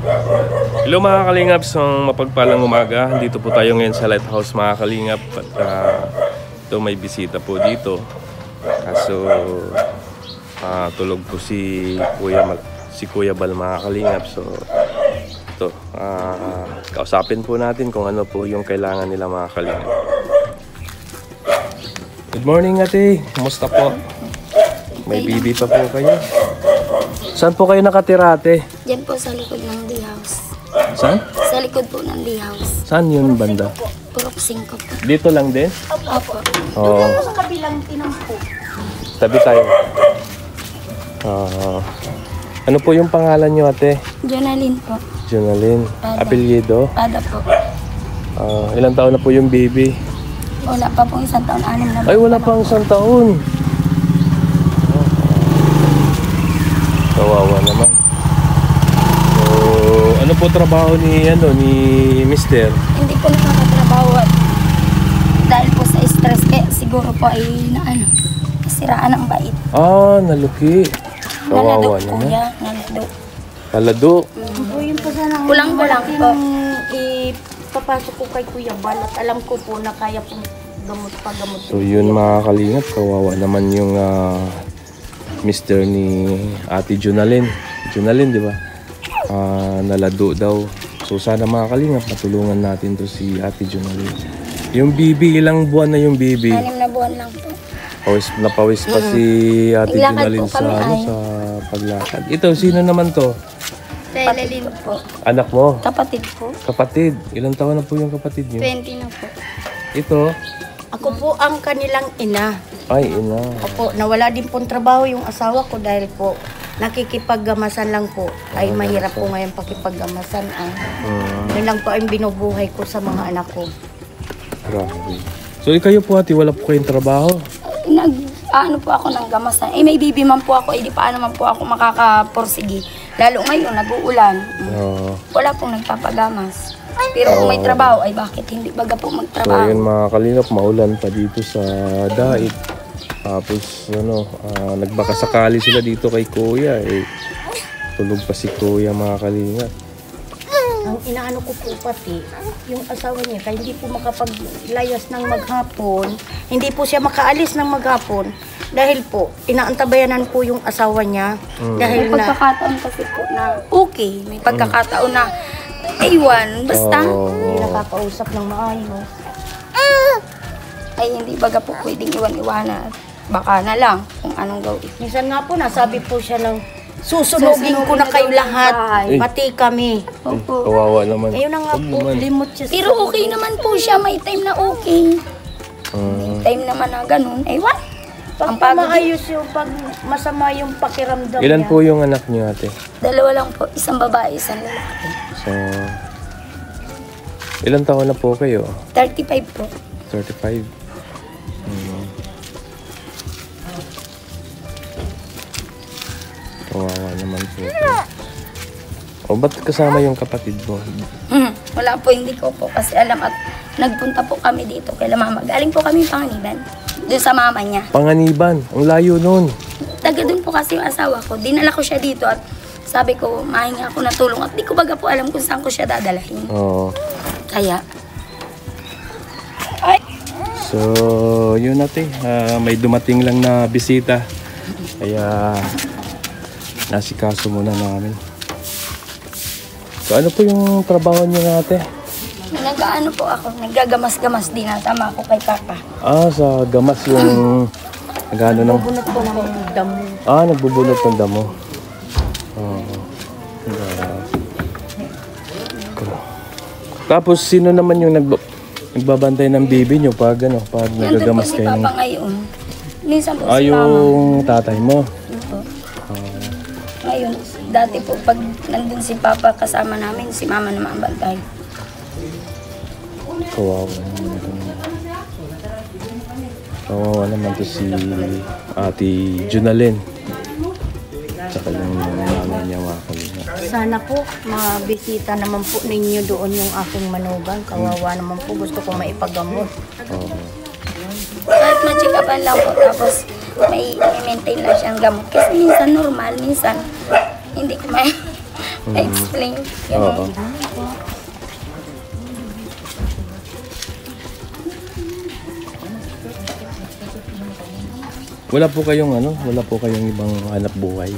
Hello mga kalingap, isang mapagpalang umaga. Dito po tayo ngayon sa Lighthouse mga kalingap. At ito may bisita po dito. Kaso tulog po si Kuya Bal mga kalingap. So ito, kausapin po natin kung ano po yung kailangan nila mga kalingap. Good morning ate, kumusta po? May bibi pa po kayo? Saan po kayo nakatira ate? Diyan po sa likod ng D house. Saan? Sa likod po ng D house. Saan yun banda? Purok 5 po. Dito lang din? Opo. Oo. Sa kabilang tinampo. Tabi tayo. Ano po yung pangalan nyo ate? Jonalyn po. Jonalyn. Pada. Apelyido? Pada po. Ilang taon na po yung baby? Wala pa pong 1 taon, 6 na. Ay, wala pang 1 taon. Kawawa naman. So, ano po trabaho ni Mister? Hindi po nakakatrabaho at dahil po sa stress kaya siguro po ay nasiraan ang bait. Naluki. Kawawa Nalado naman. kuya, nalado. Talado. Kulang-kulang po. Papasok ko kay Kuya Bal at alam ko po na kaya pong gamot. So yun mga kalingap, kawawa naman yung Mister ni Ate Jonalyn. Jonalyn, di ba? Nalado daw. So sana mga kalingap, matulungan natin to si Ate Jonalyn. Yung bibi, ilang buwan na yung bibi? 6 na buwan lang po. Napawis pa si Ate Naglakad Jonalyn po kami sa paglakad. Ito, sino naman to? Telalin po. Anak mo? Kapatid po. Kapatid. Ilang taon na po yung kapatid niyo? 20 na po. Ito? Ako po ang kanilang ina. Ay, ina. Opo, nawala din pong trabaho yung asawa ko dahil po nakikipaggamasan lang po. Ay mahirap po ngayon pakipaggamasan. Yun lang po ang binubuhay ko sa mga anak ko. Grabe. So, kayo po ate, wala po kayong trabaho? Ano po ako ng gamasan. May bibi man po ako, di paano man po ako makakaporsigi. Lalo ngayon, nag-uulan. Wala pong nagpapagamas. Pero kung may trabaho, ay bakit hindi baga po So, magtrabaho? yun mga kalingap, maulan pa dito sa Daig. Tapos, nagbakasakali sila dito kay Kuya. Tulog pa si Kuya mga kalingap. Ang inaano ko po pati, yung asawa niya, kaya hindi po makapaglayas ng maghapon, hindi po siya makaalis ng maghapon, dahil po, inaantabayanan po yung asawa niya, dahil May na, pagkakataon kasi po na okay. May pagkakataon na ewan, basta. hindi nakakausap ng maayos. Ay hindi baga po pwedeng iwan-iwanan. Baka na lang kung anong gawin. Minsan nga po, nasabi po siya ng, susunugin ko na kayo lahat, pati kami. Opo. Kawawa naman. Ayun na nga po, limot siya. Pero okay naman po siya. May time na okay. May time naman na ganun. Ewan. Pag maayos yung, pag masama yung pakiramdam Ilan niya. po yung anak niyo ate? 2 lang po. Isang babae, isang lalaki. So, ilan taon na po kayo? 35 po. 35. Kawawa naman po. Ba't kasama yung kapatid mo? Wala po, hindi ko po kasi alam at nagpunta po kami dito kay mama. Galing po kami Panganiban. Doon sa mama niya. Panganiban, ang layo nun. Taga doon po kasi yung asawa ko. Dinala ko siya dito at sabi ko, mahinga ako ng tulong. At di ko baga po alam kung saan ko siya dadalahin. Oo. Kaya, ay, So, yun natin. May dumating lang na bisita. Kaya, nasikaso muna namin. So, ano po yung trabaho niyo ate? nag-ano po ako, naggagamas-gamas din. Nasama ako kay Papa. Sa gamas yung nagano ng... Bunot po ng damo. Nagbubunot ng damo. Tapos, sino naman yung nagbabantay ng baby nyo pag nagagamas Nandun po si kayo ng... Papa ngayon. Minsan po si Mama. yung tatay mo. Opo. Ngayon, dati po pag nandun si Papa kasama namin, si Mama naman ang bantay. Kawawa naman. Kawawa naman to si Ate Jonalyn. Tsaka yung nanay niya mga kalina. Sana po, mabisita naman po ninyo doon yung aking manugang. Kawawa naman po, gusto ko maipagamot. Kahit ma-check upan lang po, tapos may maintain lang siyang gamot. Kasi minsan normal, minsan hindi ko explain. Oo. Wala po kayong wala po kayong ibang hanap buhay.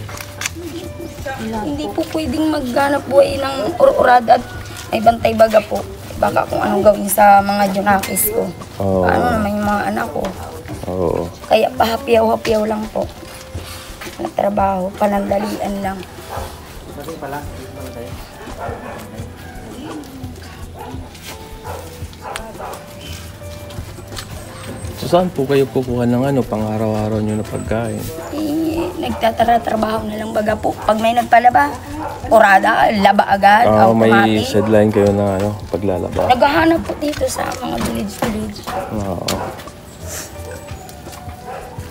Hindi po pwedeng maghanap buhay ng ururada at may bantay baga po. Baka kung anong gawin sa mga junakis ko. Oo. Paano naman yung mga anak ko. Oo. Kaya pahapiyaw-hapiyaw lang po. Nagtrabaho, panandalian lang. So saan po kayo kukuha ng pang-araw-araw nyo na pagkain? Nagtatrabaho na lang baga po. Pag may nagpalaba, urada, laba agad, May automatic. sideline kayo na paglalaba. Naghahanap po dito sa mga village-village. Oo.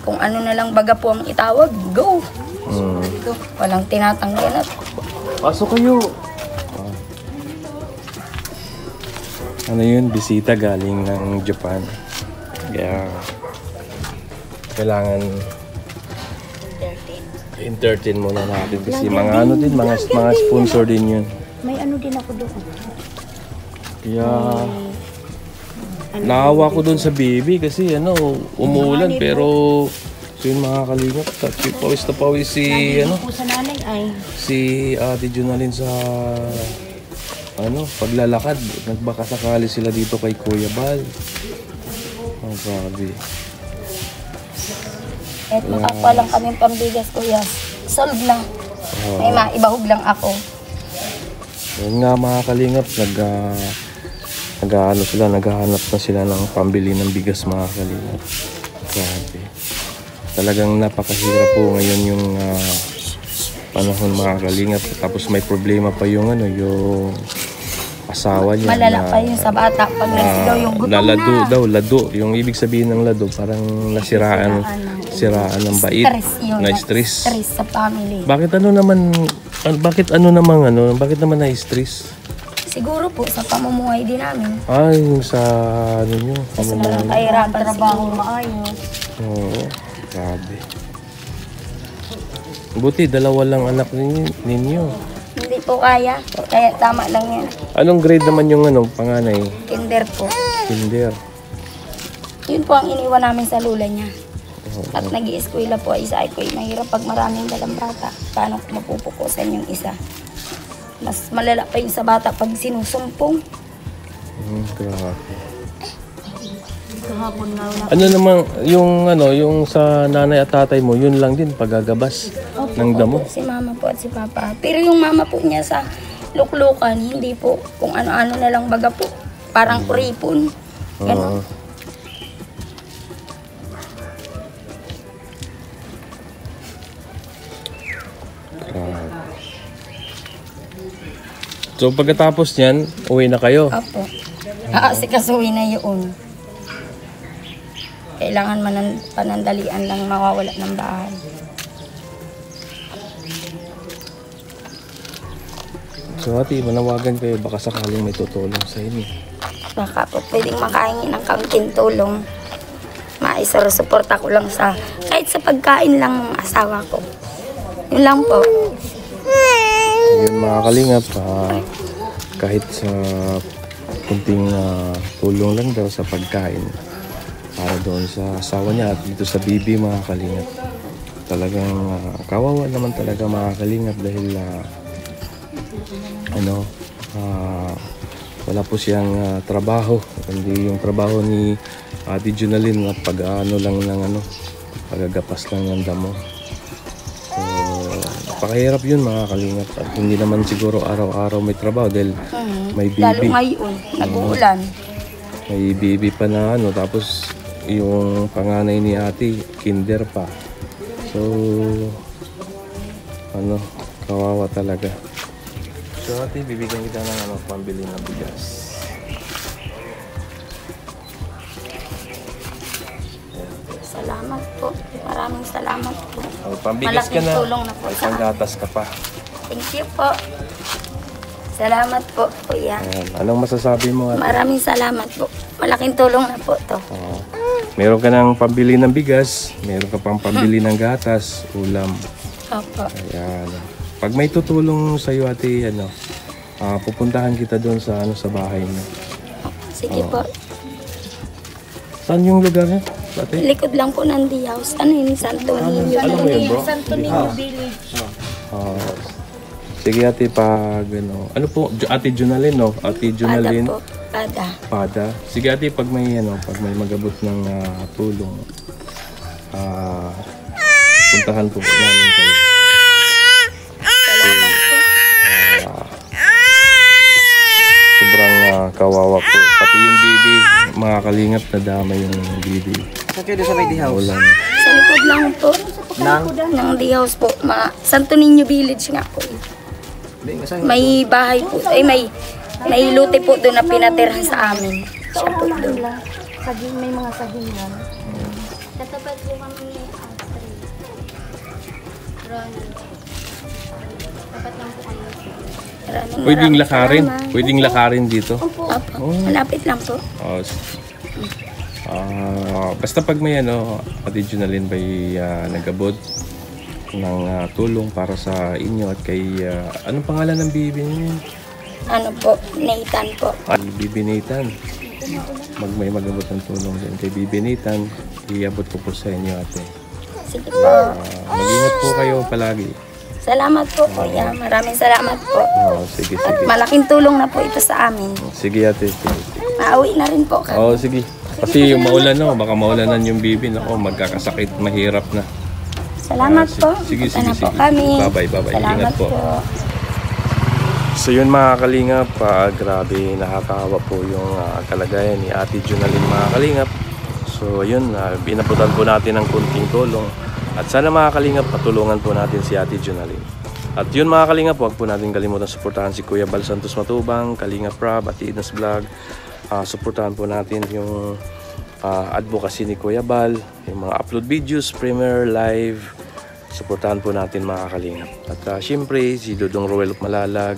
Kung ano na lang baga po ang itawag, go! Walang tinatanggihan at Pasok kayo! Ano yun? Bisita galing ng Japan. Kaya kailangan entertain muna natin kasi mga mga sponsor din yun. May din ako doon. Kaya naawa ko doon sa baby kasi umuulan pero yun mga kalingap, pawis na pawis si Po sa nanay ay si Ate Junalyn sa paglalakad. Nagbaka sakali sila dito kay Kuya Bal. Ang grabe. kahit makakuha lang kami pambigas, kuya. Solve na. May maibahog lang ako. Yun nga mga kalingap, naghahanap na sila ng pambili ng bigas mga kalingap. Grabe. Talagang napakahirap po ngayon yung panahon mga kalingap. Tapos may problema pa yung yung asawa niya. Malala pa yun sa bata pag nasigaw yung gutom na. Lado. Yung ibig sabihin ng lado, parang siraan ng bait. Stress yun. Na-stress. Stress sa family. Bakit naman na-stress? Siguro po sa pamumuhay din namin. Yung sa nyo. Kasi nalang kahirapan trabaho siguro. maayos. Oo. Grabe. Buti, 2 lang anak ninyo. Hindi po kaya. Kaya tama lang yan. Anong grade naman yung panganay? Kinder po. Kinder. Yun po ang iniwan namin sa lula niya. At nag-i-eskwela po isa ay ko mahirap pag maraming dalang bata. Paano ko mapupukusan yung isa? Mas malala pa yung sa bata pag sinusumpong. Grabe. Kahapon nga wala. Ano namang yung sa nanay at tatay mo, yun lang din paggagabas ng damo. Si mama po at si papa. Pero yung mama po niya sa luklukan, hindi po kung ano-ano na lang baga po. Parang kuripon. Ganon. So pagkatapos niyan, uwi na kayo. Apo. Aasikasuhin na yun. Kailangan panandalian lang mawawala ng bahay. So ate, manawagan kayo, baka sakaling may tutulong sa inyo. Baka po pwedeng makahingi ng kaunting tulong. Maisara-suporta ko lang sa, kahit sa pagkain lang ng asawa ko. Yun lang po. Yun mga kalingap, kahit sa kunting tulong lang daw sa pagkain para doon sa asawa niya at dito sa bibi mga kalingap. Talagang kawawa naman talaga mga kalingap dahil wala po siyang trabaho. Hindi yung trabaho ni Ate Junalyn na lang ng pagagapas lang ng damo. So, napakahirap yun mga kalingap at hindi naman siguro araw-araw may trabaho dahil may Lalo bibi. ngayon, nag-uulan. May bibi pa na tapos yung panganay ni ate, kinder pa. So, kawawa talaga. So ate, bibigyan kita ng pambili ng bigas. Salamat po. Maraming salamat po. Pambigas ka Malaking na. tulong na po sa akin. Panggatas ka pa. Thank you po. Salamat po, kuya. Ayan. Anong masasabi mo ate? Maraming salamat po. Malaking tulong na po to. Meron ka ng pambili ng bigas, meron ka pang pambili ng gatas, ulam. Opo. Ayan. Pag may tutulong sa iyo ate, pupuntahan kita doon sa sa bahay niyo. Sige po. Saan yung lugar niya? Ate? Likod lang po ng D house. Ano yun? Santo Niño. Ano mo yun, bro? Santo Niño Village. Sige ate, pag ano po, ate Junalyn, no? Ate Pada Junalyn. po. Pada. Pada. Sige ate, pag may magabot ng tulong, puntahan po namin kayo. Sobrang kawawa po. Pati yung baby, mga kalingap na dama yung baby. Saan kayo doon sa may house? Ulan. Sa likod lang po. Ng D house po. Santo Niño Village nga po. May bahay po. Ay, may lote po doon na pinatirhan sa amin. Siya po doon. May mga sagingan. Katapat po kami ni Ronald. Tapat lang po kami. Pwedeng lakarin. Pwedeng lakarin dito. Opo. Malapit lang po. Basta pag may Ate Junalyn ba'y nagabot ng tulong para sa inyo at kay anong pangalan ng bibi niyo? Ano po? Nathan po. Bibi Nathan. May magabot ng tulong din kay Bibi Nathan, iabot ko po sa inyo ate. Sige po. Mag-ingat po kayo palagi. Salamat po, kuya. Maraming salamat po. Sige, At sige. malaking tulong na po ito sa amin. Sige ate, sige. Maawi na rin po kami. Sige. Kasi yung maulan baka maulanan yung bibi magkakasakit, mahirap na. Salamat po. Sige, Punta na sige, po sige. kami. Bye-bye, bye-bye. Salamat Ingat po. So yun mga kalingap, grabe nakakahawa po yung kalagayan ni Ate Junalyn mga kalingap. So yun, binabutan po natin ng kunting tulong. At sana mga kalingap, patulungan po natin si Ate Junalyn. At yun mga kalingap, huwag po natin kalimutan suportahan si Kuya Bal Santos Matubang, Kalingap Rob at Inas Vlog. Suportahan po natin yung advocacy ni Kuya Bal, yung mga upload videos, premiere, live. Suportahan po natin mga kalingap. At syempre, si Dodong Roel Malalag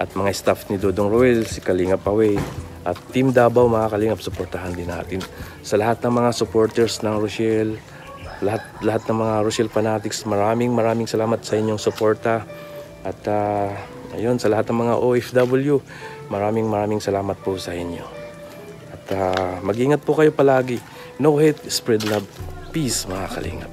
at mga staff ni Dodong Roel, si Kalingap Away at Team Davao mga kalingap, suportahan din natin. Sa lahat ng mga supporters ng Rochelle, lahat ng mga Rochelle fanatics, maraming salamat sa inyong suporta. At ayun, sa lahat ng mga OFW, maraming salamat po sa inyo. At mag-ingat po kayo palagi. No hate, spread love. Peace mga kalingap.